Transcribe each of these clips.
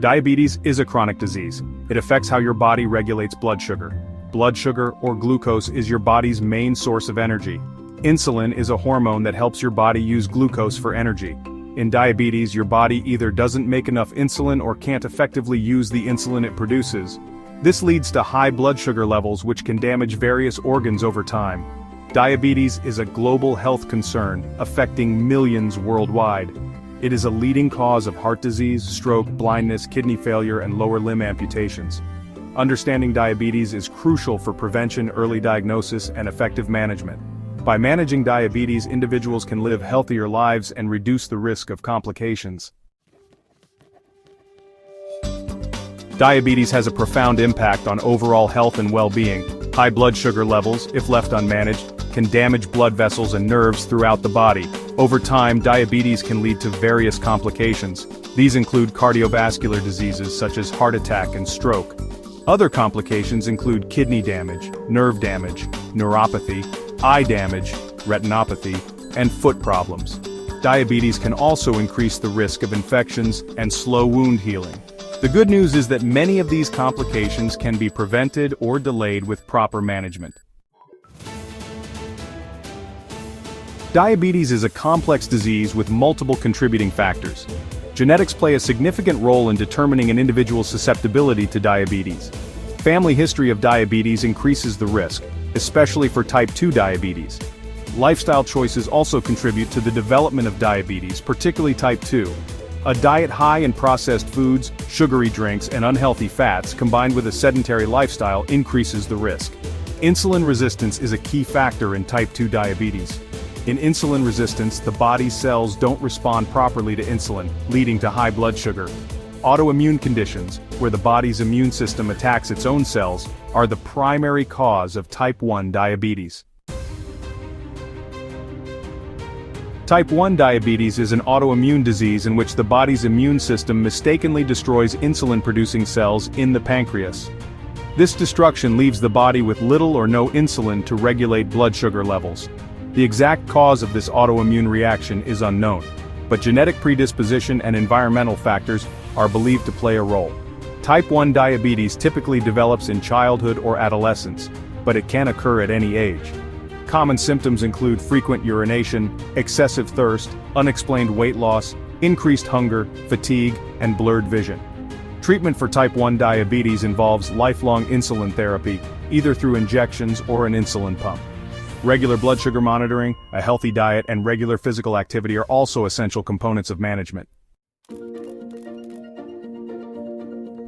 Diabetes is a chronic disease. It affects how your body regulates blood sugar. Blood sugar, or glucose, is your body's main source of energy. Insulin is a hormone that helps your body use glucose for energy. In diabetes, your body either doesn't make enough insulin or can't effectively use the insulin it produces. This leads to high blood sugar levels, which can damage various organs over time. Diabetes is a global health concern, affecting millions worldwide. It is a leading cause of heart disease, stroke, blindness, kidney failure, and lower limb amputations. Understanding diabetes is crucial for prevention, early diagnosis, and effective management. By managing diabetes, individuals can live healthier lives and reduce the risk of complications. Diabetes has a profound impact on overall health and well-being. High blood sugar levels, if left unmanaged, can damage blood vessels and nerves throughout the body. Over time, diabetes can lead to various complications. These include cardiovascular diseases such as heart attack and stroke. Other complications include kidney damage, nerve damage, neuropathy, eye damage, retinopathy, and foot problems. Diabetes can also increase the risk of infections and slow wound healing. The good news is that many of these complications can be prevented or delayed with proper management. Diabetes is a complex disease with multiple contributing factors. Genetics play a significant role in determining an individual's susceptibility to diabetes. Family history of diabetes increases the risk, especially for type 2 diabetes. Lifestyle choices also contribute to the development of diabetes, particularly type 2. A diet high in processed foods, sugary drinks, and unhealthy fats, combined with a sedentary lifestyle, increases the risk. Insulin resistance is a key factor in type 2 diabetes. In insulin resistance, the body's cells don't respond properly to insulin, leading to high blood sugar. Autoimmune conditions, where the body's immune system attacks its own cells, are the primary cause of type 1 diabetes. Type 1 diabetes is an autoimmune disease in which the body's immune system mistakenly destroys insulin-producing cells in the pancreas. This destruction leaves the body with little or no insulin to regulate blood sugar levels. The exact cause of this autoimmune reaction is unknown, but genetic predisposition and environmental factors are believed to play a role. Type 1 diabetes typically develops in childhood or adolescence, but it can occur at any age. Common symptoms include frequent urination, excessive thirst, unexplained weight loss, increased hunger, fatigue, and blurred vision. Treatment for type 1 diabetes involves lifelong insulin therapy, either through injections or an insulin pump. Regular blood sugar monitoring, a healthy diet, and regular physical activity are also essential components of management.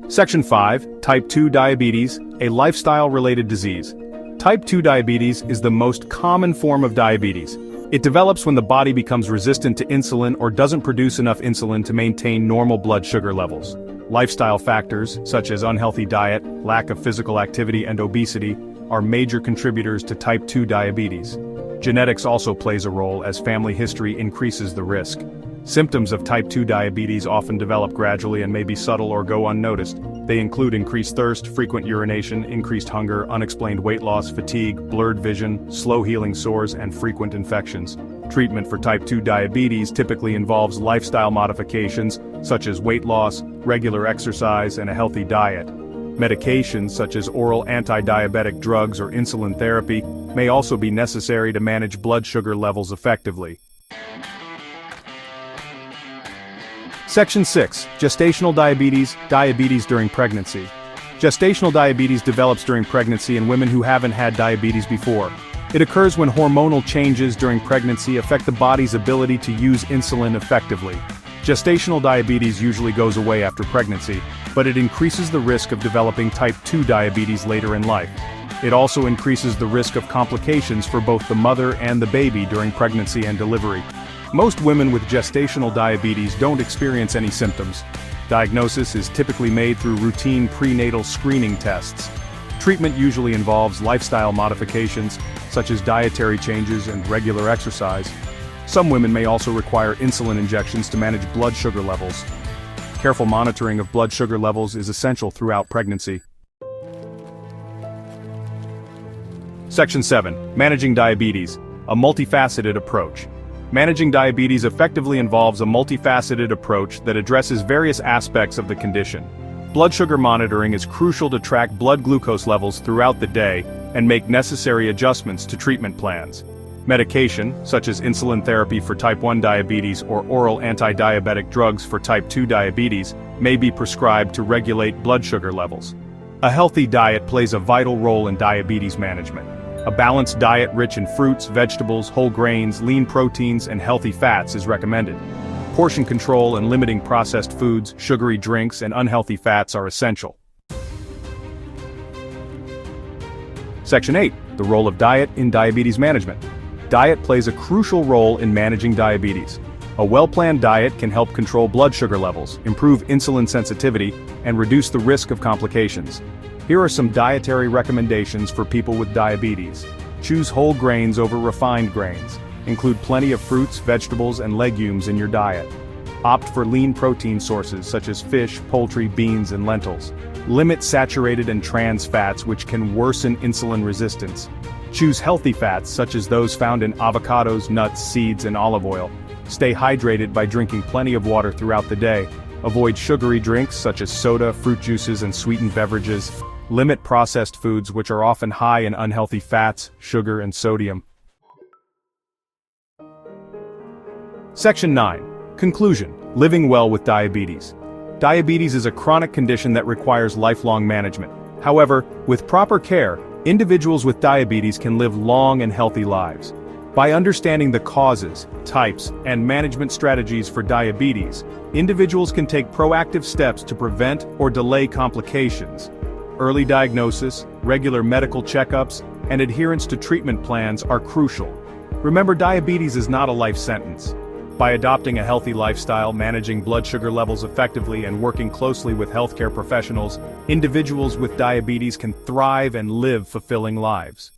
Section 5, Type 2 Diabetes, a lifestyle-related disease. Type 2 diabetes is the most common form of diabetes. It develops when the body becomes resistant to insulin or doesn't produce enough insulin to maintain normal blood sugar levels. Lifestyle factors, such as unhealthy diet, lack of physical activity, and obesity, are major contributors to type 2 diabetes. Genetics also plays a role as family history increases the risk. Symptoms of type 2 diabetes often develop gradually and may be subtle or go unnoticed. They include increased thirst, frequent urination, increased hunger, unexplained weight loss, fatigue, blurred vision, slow healing sores, and frequent infections. Treatment for type 2 diabetes typically involves lifestyle modifications, such as weight loss, regular exercise, and a healthy diet. Medications such as oral anti-diabetic drugs or insulin therapy may also be necessary to manage blood sugar levels effectively. Section 6, Gestational Diabetes, diabetes during pregnancy. Gestational diabetes develops during pregnancy in women who haven't had diabetes before. It occurs when hormonal changes during pregnancy affect the body's ability to use insulin effectively. Gestational diabetes usually goes away after pregnancy, but it increases the risk of developing type 2 diabetes later in life. It also increases the risk of complications for both the mother and the baby during pregnancy and delivery. Most women with gestational diabetes don't experience any symptoms. Diagnosis is typically made through routine prenatal screening tests. Treatment usually involves lifestyle modifications, such as dietary changes and regular exercise. Some women may also require insulin injections to manage blood sugar levels. Careful monitoring of blood sugar levels is essential throughout pregnancy. Section 7, Managing Diabetes, a multifaceted approach. Managing diabetes effectively involves a multifaceted approach that addresses various aspects of the condition. Blood sugar monitoring is crucial to track blood glucose levels throughout the day and make necessary adjustments to treatment plans. Medication, such as insulin therapy for type 1 diabetes or oral anti-diabetic drugs for type 2 diabetes, may be prescribed to regulate blood sugar levels. A healthy diet plays a vital role in diabetes management. A balanced diet rich in fruits, vegetables, whole grains, lean proteins, and healthy fats is recommended. Portion control and limiting processed foods, sugary drinks, and unhealthy fats are essential. Section 8. The role of diet in diabetes management. Diet plays a crucial role in managing diabetes. A well-planned diet can help control blood sugar levels, improve insulin sensitivity, and reduce the risk of complications. Here are some dietary recommendations for people with diabetes. Choose whole grains over refined grains. Include plenty of fruits, vegetables, and legumes in your diet. Opt for lean protein sources such as fish, poultry, beans, and lentils. Limit saturated and trans fats, which can worsen insulin resistance. Choose healthy fats such as those found in avocados, nuts, seeds, and olive oil. Stay hydrated by drinking plenty of water throughout the day. Avoid sugary drinks such as soda, fruit juices, and sweetened beverages. Limit processed foods, which are often high in unhealthy fats, sugar, and sodium. Section 9. Conclusion. Living well with diabetes. Diabetes is a chronic condition that requires lifelong management. However, with proper care, individuals with diabetes can live long and healthy lives. By understanding the causes, types, and management strategies for diabetes, individuals can take proactive steps to prevent or delay complications. Early diagnosis, regular medical checkups, and adherence to treatment plans are crucial. Remember, diabetes is not a life sentence. By adopting a healthy lifestyle, managing blood sugar levels effectively, and working closely with healthcare professionals, individuals with diabetes can thrive and live fulfilling lives.